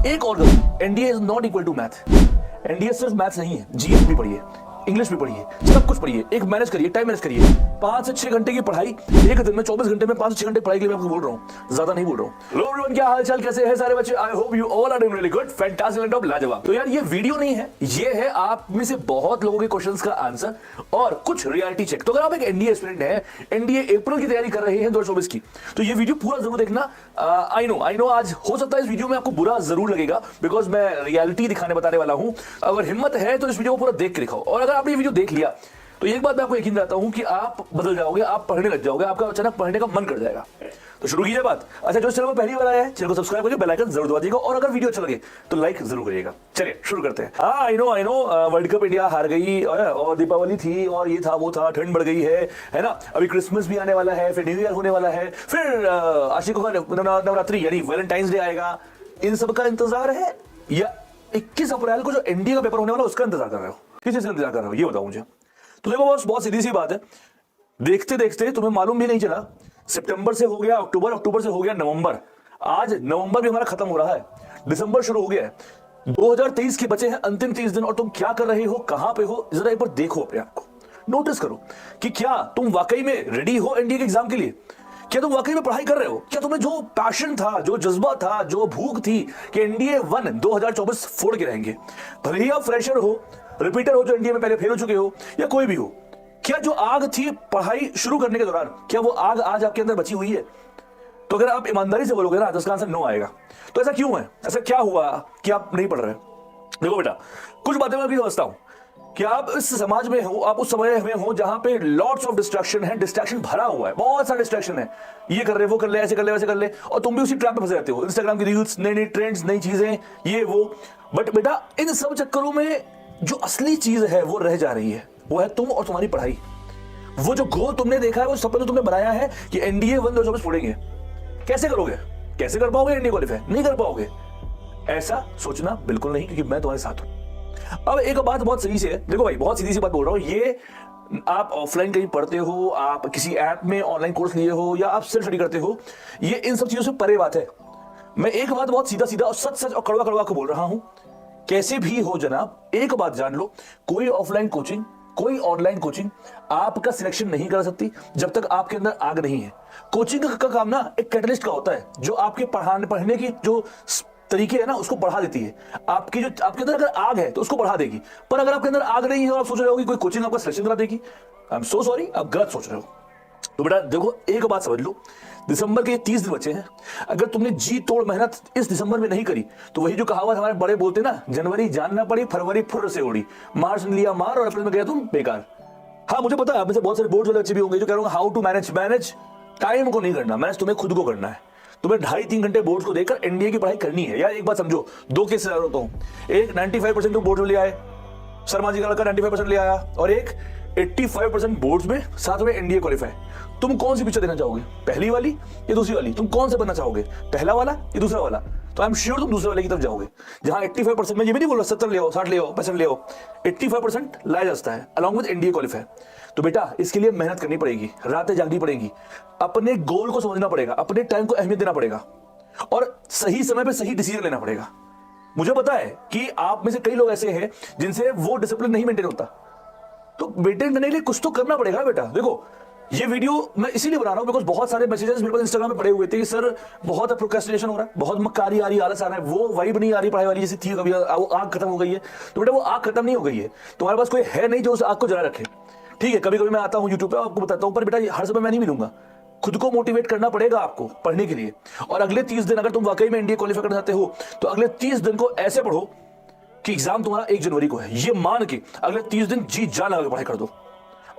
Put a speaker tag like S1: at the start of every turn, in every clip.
S1: एक और गलती, NDA is not equal to math. NDA सिर्फ मैथ्स नहीं है, जीएस भी पढ़िए, इंग्लिश भी पढ़िए, सब कुछ पढ़िए, एक मैनेज करिए, टाइम मैनेज करिए। 5 से 6 घंटे की पढ़ाई एक दिन में, 24 घंटे में 5 से 6 घंटे पढ़ाई के लिए मैं आपको बोल रहा हूँ, ज्यादा नहीं बोल रहा हूँ। हेलो एवरीवन, क्या हाल चाल, कैसे हैं सारे बच्चे? I hope you all are doing really good, fantastic and top, लाजवाब। तो यार ये वीडियो नहीं है, ये है आप में से बहुत लोगों के क्वेश्चंस का आंसर और कुछ रियलिटी चेक। तो अगर आप एक एनडीए एस्पिरेंट हैं, एनडीए अप्रैल की तैयारी कर रहे हैं 2024 की, तो ये वीडियो पूरा जरूर देखना। आई नो आज हो सकता है इस वीडियो में आपको बुरा जरूर लगेगा, बिकॉज मैं रियलिटी दिखाने बताने वाला हूं। अगर हिम्मत है तो इस वीडियो को पूरा देख के दिखाओ, और अगर आपने ये वीडियो देख लिया तो एक बात मैं आपको यकीन दिलाता हूं कि आप बदल जाओगे, आप पढ़ने लग जाओगे, आपका अचानक पढ़ने का मन कर जाएगा। तो शुरू कीजिए बात। अच्छा, जो चैनल पर पहली बार आया है, चैनल को सब्सक्राइब करके बेल आइकन जरूर दबा दीजिएगा, और अगर वीडियो अच्छा लगे तो लाइक जरूर करिएगा। चलिए शुरू करते हैं। I know world cup India हार गई, और दीपावली थी, और ये था वो था, ठंड बढ़ गई है ना। अभी क्रिसमस भी आने वाला है, फिर न्यू ईयर होने वाला है, फिर आशिकों का नवरात्रि यानी वैलेंटाइंस डे आएगा। इन सब का इंतजार है, या 21 अप्रैल को जो एनडीए का पेपर होने वाला उसका इंतजार कर रहे हो? किस चीज का इंतजार कर रहे हो ये बताओ मुझे। तो देखो बहुत सीधी सी बात है, देखते देखते तुम्हें मालूम भी नहीं चला, सितंबर से हो गया अक्टूबर, अक्टूबर से हो गया नवंबर, आज नवंबर भी हमारा खत्म हो रहा है, दिसंबर शुरू हो गया है, 2023 के बचे हैं अंतिम 30 दिन, और तुम क्या कर रहे हो, कहां पे हो, जरा एक बार देखो अपने आप को, नोटिस करो कि क्या तुम वाकई में रेडी हो एनडीए के एग्जाम के लिए। क्या तुम वाकई में पढ़ाई कर रहे हो? क्या तुम्हें जो पैशन था, जो जज्बा था, जो भूख थी कि एनडीए 1 2024 फोड़ के रहेंगे, भले ही आप फ्रेशर हो, रिपीटर हो, जो एनडीए में पहले फेल हो चुके हो, या कोई भी हो, क्या जो आग थी पढ़ाई शुरू करने के दौरान, क्या वो आग आज आपके अंदर बची हुई है? तो अगर आप ईमानदारी से बोलोगे ना तो इसका आंसर नो आएगा। तो ऐसा क्यों है, ऐसा क्या हुआ कि आप नहीं पढ़ रहे? देखो बेटा, कुछ बातें मैं भी समझता हूं कि आप इस समाज में हो, आप उस समय में हो जहां पे लॉट्स ऑफ डिस्ट्रैक्शन है, डिस्ट्रैक्शन भरा हुआ है, बहुत सारा डिस्ट्रैक्शन है, ये कर ले, वो कर ले, ऐसे कर ले, वैसे कर ले, और तुम भी उसी ट्रैप में फंसे रहते हो, इंस्टाग्राम की रील्स, नई नई ट्रेंड्स, नई चीजें, ये वो। बट बेटा, इन सब चक्करों में जो असली चीज है वो रह जा रही है, वो है तुम और तुम्हारी पढ़ाई। वो जो गोल तुमने देखा है, वो सपना तुमने बनाया है कि एनडीए 1 2024 फोड़ेंगे, कैसे करोगे? कैसे कर पाओगे एनडीए क्वालिफाई? नहीं कर पाओगे। ऐसा सोचना बिल्कुल नहीं, क्योंकि मैं तुम्हारे साथ हूं। अब एक बात बहुत सही से है, देखो भाई, बहुत सीधी सी बात बोल रहा हूं, ये आप ऑफलाइन कहीं पढ़ते हो, आप किसी ऐप में ऑनलाइन कोर्स लिए हो, या आप सेल्फ स्टडी करते हो, ये इन सब चीजों से परे बात है। मैं एक बात बहुत सीधा सीधा और सच सच और कड़वा कड़वा को बोल रहा हूं, कैसे भी हो जनाब, एक बात जान लो, कोई ऑफलाइन कोचिंग, कोई ऑनलाइन कोचिंग आपका सिलेक्शन नहीं कर सकती जब तक आपके अंदर आग नहीं है। कोचिंग का काम ना एक कैटलिस्ट का होता है, जो आपके पढ़ने की जो तरीके है ना उसको बढ़ा देती है। आपकी जो आपके अंदर अगर आग है तो उसको बढ़ा देगी, पर अगर आपके अंदर आग नहीं है और आप सोच रहे हो कि कोई कोचिंग आपका सिलेक्शन करा देगी, आई एम सो सॉरी, आप गलत सोच रहे हो। तो बेटा देखो, एक बात समझ लो, दिसंबर के 30 दिन बचे हैं, अगर तुमने जी तोड़ मेहनत इस दिसंबर में नहीं करी तो वही जो कहावत हमारे बड़े बोलते ना, जनवरी जानना पड़ी, फरवरी फुर्र से उड़ी, मार्च ने लिया मार और अप्रैल में गया तुम बेकार। हाँ मुझे पता है, आप में से बहुत सारे बोर्ड वाले बच्चे भी होंगे जो कह रहे होंगे हाउ टू मैनेज टाइम को नहीं करना, मैनेज तुम्हें खुद को करना है। तुम्हें 2.5-3 घंटे बोर्ड को देकर एनडीए की पढ़ाई करनी है। यार एक बात समझो, दो केस होता हूं, एक 95% तुम बोर्ड में ले आए, शर्मा जी का लड़का 95% ले आया, और एक 85% बोर्ड्स में, साथ में एनडीए क्वालिफाई। तुम कौन सी पिक्चर देना चाहोगे, पहली वाली या दूसरी वाली? तुम कौन से बनना चाहोगे, पहला वाला या दूसरा वाला? तो आई एम श्योर तुम दूसरे वाले की तरफ जाओगे, जहां 85%, में ये भी नहीं बोल रहा 70 ले आओ, 60 ले आओ, 65 ले आओ, 85% लाया जाता है अलॉन्ग विद एनडीए क्वालिफाई। तो बेटा इसके लिए मेहनत करनी पड़ेगी, रातें जागनी पड़ेगी, अपने गोल को समझना पड़ेगा, अपने टाइम को अहमियत देना पड़ेगा, और सही समय पे सही डिसीजन लेना पड़ेगा। मुझे पता है कि आप में से कई लोग ऐसे हैं जिनसे वो डिसिप्लिन नहीं मेंटेन होता, तो मेंटेन करने के लिए कुछ तो करना पड़ेगा बेटा। देखो ये वीडियो मैं इसीलिए बना रहा हूं बिकॉज बहुत सारे मैसेजेस मेरे पास इंस्टाग्राम पे पड़े हुए थे कि सर बहुत प्रोक्रेस्टिनेशन हो रहा है, बहुत मक्कारी आ रही, आलस आ रहा है, वो वाइब नहीं आ रही पढ़ाई वाली जैसी थी, कभी वो आग खत्म हो गई है। तो बेटा वो आग खत्म नहीं हो गई है, तुम्हारे पास कोई है नहीं जो उस आग को जला रखे। ठीक है, कभी कभी मैं आता हूं यूट्यूब पे, आपको बताता हूं, पर बेटा हर समय मैं नहीं मिलूंगा, खुद को मोटिवेट करना पड़ेगा आपको पढ़ने के लिए। और अगले 30 दिन अगर तुम वाकई में एनडीए क्वालिफाई करना चाहते हो तो अगले 30 दिन को ऐसे पढ़ो कि एग्जाम तुम्हारा 1 जनवरी को है, ये मान के अगले 30 दिन जी जान लगा के पढ़ाई कर दो,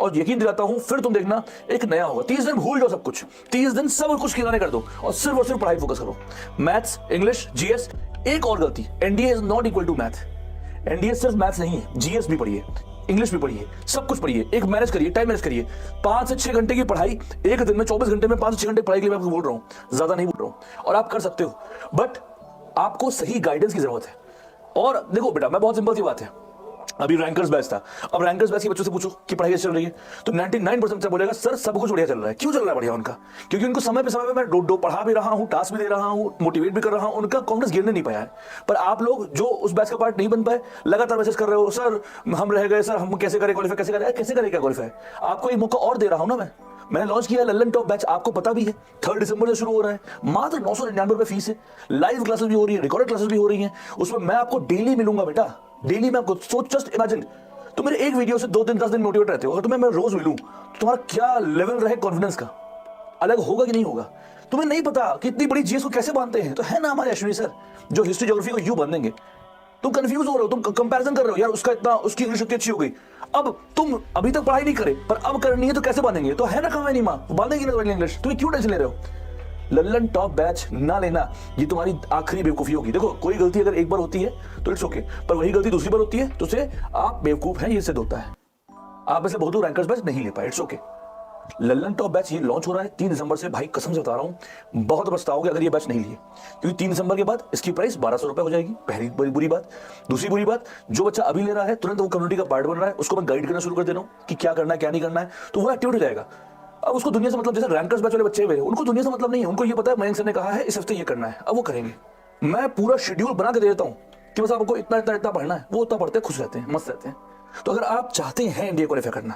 S1: और यकीन दिलाता हूं फिर तुम देखना एक नया होगा। 30 दिन भूल जाओ सब कुछ, 30 दिन सब कुछ किनारे कर दो और सिर्फ पढ़ाई फोकस करो, मैथ्स, इंग्लिश, जीएस। एक और गलती, NDA is not equal to math. NDA सिर्फ मैथ्स नहीं है, जीएस भी पढ़िए, इंग्लिश भी पढ़िए, सब कुछ पढ़िए, एक मैनेज करिए, टाइम मैनेज करिए। 5 से 6 घंटे की पढ़ाई एक दिन में, 24 घंटे में 5 से 6 घंटे पढ़ाई के लिए मैं आपको बोल रहा हूं, ज्यादा नहीं बोल रहा हूं, और आप कर सकते हो, बट आपको सही गाइडेंस की जरूरत है। और देखो बेटा, मैं बहुत सिंपल सी बात है, अभी रैंकर्स बैच था, अब रैंकर्स बैच के बच्चों से पूछो कि पढ़ाई कैसे चल रही है, तो 99% से बोलेगा सर सब कुछ बढ़िया चल रहा है। क्यों चल रहा है बढ़िया उनका? क्योंकि उनको समय पे मैं दो पढ़ा भी रहा हूं, टास्क भी दे रहा हूं, मोटिवेट भी कर रहा हूं, उनका कॉन्फिडेंस गिरने नहीं पाया है। पर आप लोग जो उस बैच का पार्ट नहीं बन पाए, लगातार मैसेज कर रहे हो, सर हम रह गए, सर हम कैसे करें क्वालिफाई, कैसे करें क्या क्वालिफाई? आपको एक मौका और दे रहा हूं ना मैंने लॉन्च किया लल्लन टॉप बैच, आपको पता भी है 3 दिसंबर से शुरू हो रहा है, मात्र 999 रुपए फीस है, लाइव क्लासेस भी हो रही है, रिकॉर्डेड क्लासेस भी हो रही हैं, उसमें मैं आपको डेली मिलूंगा बेटा, डेली मैं आपको, सोच जस्ट इमेजिन तो मेरे एक वीडियो से 2 दिन 10 दिन मोटिवेट रहते हो, अगर तुम्हें मैं रोज मिलूं तो तुम्हारा क्या लेवल रहे कॉन्फिडेंस का, अलग होगा कि नहीं होगा? तुम्हें नहीं पता कि इतनी बड़ी चीज को कैसे बांधते हैं, तो है ना हमारे अश्विनी सर जो हिस्ट्री ज्योग्राफी को यूं बांध देंगे। तुम कंफ्यूज हो रहे हो, तुम कंपैरिजन कर रहे हो, यार उसका इतना, उसकी इंग्लिश इतनी अच्छी हो गई, अब तुम अभी तक पढ़ाई नहीं करे पर अब करनी है तो कैसे बांधेंगे? तो है ना कमाई नहीं माँ, बांधेंगे ना इंग्लिश, तुम्हें क्यों टेंशन ले रहे हो? लल्लन टॉप बैच ना लेना, ये तुम्हारी आखिरी बेवकूफी होगी। देखो कोई गलती अगर एक बार होती है तो इट्स ओके, पर वही गलती दूसरी बार होती है तो उसे आप बेवकूफ हैं ये सिद्ध होता है। आप ऐसे बहुत रैंकर्स बैच नहीं ले पाए, it's okay. Lallan top batch ये लॉन्च हो रहा है 3 दिसंबर से, भाई कसम से बता रहा हूं बहुत पछताओगे अगर ये बैच नहीं लिए, क्योंकि 3 दिसंबर के बाद इसकी प्राइस 1200 रुपए हो जाएगी, पहली बुरी बात। दूसरी बुरी बात, जो बच्चा अभी ले रहा है तुरंत वो कम्युनिटी का पार्ट बन रहा है, उसको मैं गाइड करना शुरू कर दे रहा हूं कि क्या करना है क्या नहीं करना है, तो वो एक्टिवेट हो जाएगा। अब उसको दुनिया से मतलब, जैसे रैंकर्स बैच वाले बच्चे हुए उनको दुनिया से मतलब नहीं है, उनको ये पता है मयंक सर ने कहा है इस हफ्ते ये करना है, अब वो करेंगे। मैं पूरा शेड्यूल बना के दे देता हूं कि बस आपको इतना इतना इतना पढ़ना है, वो उतना पढ़ते हैं, खुश रहते हैं, मस्त रहते हैं। तो अगर आप चाहते हैं इंडिया क्वालिफाई करना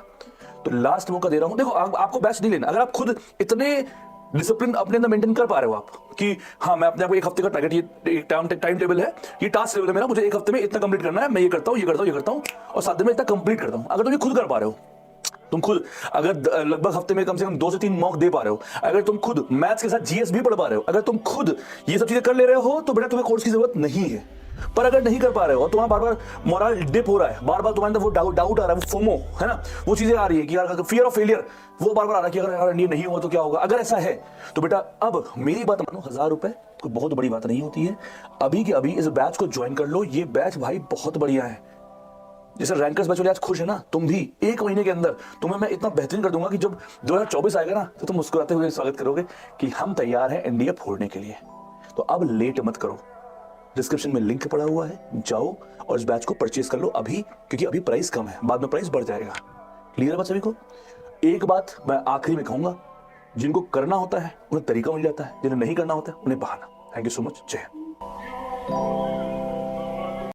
S1: तो लास्ट मौका दे रहा हूं। देखो आपको बैच नहीं लेना, अगर आप खुद इतने डिसिप्लिन अपने अंदर मेंटेन कर पा रहे हो आप कि हाँ मैं अपने आप को एक हफ्ते का टारगेट, ये टाइम टेबल है, ये टास्क लेवल है मेरा, मुझे एक हफ्ते में इतना कंप्लीट करना है, मैं ये करता हूँ और 7 दिन में इतना कंप्लीट करता हूँ। अगर तुम ये खुद कर पा रहे हो, तुम खुद अगर लगभग हफ्ते में कम से कम 2 से 3 मॉक दे पा रहे हो, अगर तुम खुद मैथ्स के साथ जीएस भी पढ़ पा रहे हो, अगर तुम खुद ये सब चीजें कर ले रहे हो तो बेटा तुम्हें कोर्स की जरूरत नहीं है। पर अगर नहीं कर पा रहे हो और तुम्हारा बार बार मोरल डिप हो रहा है, बार बार तुम्हारे अंदर वो डाउट आ रहा है, वो फोमो है ना, वो चीजें आ रही है कि यार फियर ऑफ फेलियर, वो बार बार आ रहा है कि अगर ये नहीं हुआ तो क्या होगा, अगर ऐसा है तो बेटा अब मेरी बात मानो, 1000 रुपए कोई बहुत बड़ी बात नहीं होती है, अभी के अभी इस बैच को ज्वाइन कर लो। ये बैच भाई बहुत बढ़िया है, जैसे रैंकर्स बैच वाले आज खुश है ना, तुम भी 1 महीने के अंदर तुम्हें मैं इतना बेहतरीन कर दूंगा कि जब 2024 आएगा ना तो तुम मुस्कुराते हुए स्वागत करोगे कि हम तैयार हैं इंडिया फोड़ने के लिए। तो अब लेट मत करो, डिस्क्रिप्शन में लिंक पड़ा हुआ है, जाओ और इस बैच को परचेज कर लो अभी, क्योंकि अभी प्राइस कम है, बाद में प्राइस बढ़ जाएगा। क्लियर है बात सभी को? एक बात मैं आखिरी में कहूंगा, जिनको करना होता है उन्हें तरीका मिल जाता है, जिन्हें नहीं करना होता है उन्हें बहाना। थैंक यू सो मच, जय हिंद।